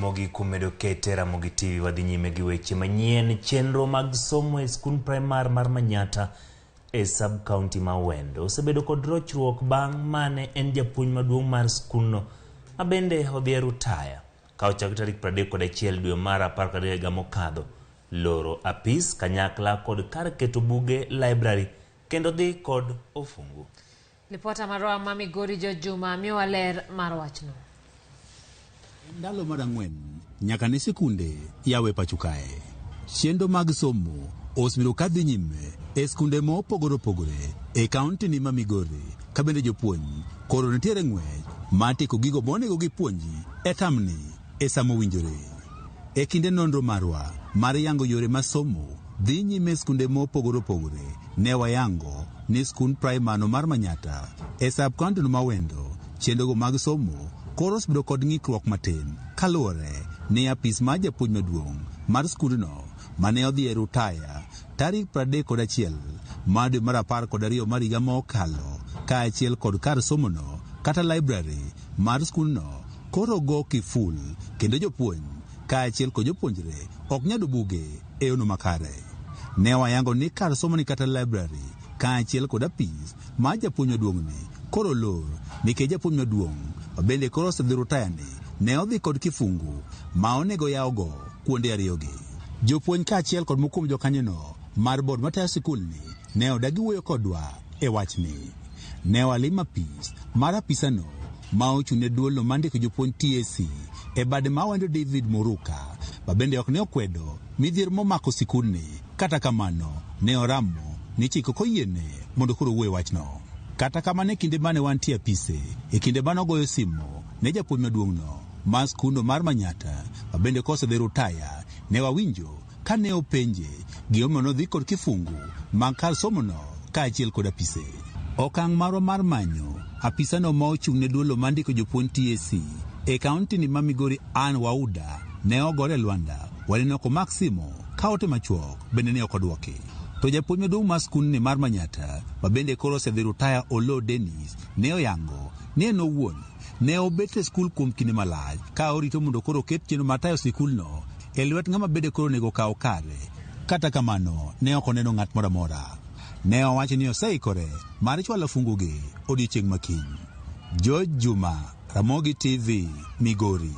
Ramogi kumedo kete Ramogi TV wadhi nyime gi weche manyien. Chenro mag somo e skul primar mar Manyata e sub county ma Wendo osebedo kod rochruok bang' mane en japuonj maduong' mar skulno mabende odhi e rutaya ka ochako tarik 31 dwe mar 12 mokadho loro apis kanyakla kod kar keto buge library kendo dhi kod ofungu. Lipota marwa mami gori Juma miwa ler mar wachno. Ndalo mar ang'wen nyaka ne sikunde yawe pacho kae. Chenro mag somo osebiro kadhi nyime e skunde mopogore opogore e kaunti ni ma Migori ka bende jopuonj koro nitiere ng'wech mar tieko gigo monego gipuonji e tamni e samo winjore. E kinde nonro marwa mar yango yore ma somo dhi nyime skunde mopogore opogore ne wayango ni skund primar mar Manyata e sub county ma Wendo chenrogo mag somo koro osebiro kod ng'ikruok matin kaluwore ni apis mar japuonj maduong' mar skundno mane odhi e rutaya tarik 31 mar dwe mar 12 mar higa mokalo kaachiel kod kar somono kata library mar skundno koro go kiful kendo jopuonj kaachiel kod jopuonjre ok nyalo buge e yono makare. Ne wayango ni kar somoni kata library kaachiel kod apis mar japuonj maduong'ni koro lor nikech japuonj maduong' bende koro osedhi rutayani ne odhi kod kifungu ma onego yawogo kuonde ariyogi. Jopuonj kaachiel kod mokuom jokanyono mar bod matayo sikulni ne odagi wuoyo kodwa e wachni. Ne walimo apis mar apisano ma ochung'ne duolno mandiko jopuonj TSC e bade ma Wendo David Muruka bende ok ne okwedo midhier momako sikulni. Kata kamano ne oramo ni chiko koyiene mondo koro wuoyo wachno. Kata kamano e kinde mane wantie apise e kinde mane ogoyo simo ne japuonj maduong'no mar skundo mar Manyata bende kosedhi rutaya ne wawinjo ka ne openje gimomiyo nodhi kod kifungu mag kar somono kaachiel kod apise. Okang' marwa mar manyo apisano ma ochung'ne duolo mandiko jopuonj TSC e kaunti ni ma Migori Ann Wauda ne ogore Lwanda waneno ko mak simo ka ote machuok bende ne ok odwoki. To japuonj maduong' mar skundni mar Manyata bende koro osedhi rutaya Olo Dennis ne oyango ni en owuon ne obet e skul kuom kinde malach ka orito mondo koro oket chenro mar tayo sikulno e lwet ng'ama bende koro onego kawo kare. Kata kamano ne ok oneno ng'at moro amora. Ne owacho ni oseikore mar chwalo fungugi odiechieng' makiny. Juma, Ramogi TV, Migori.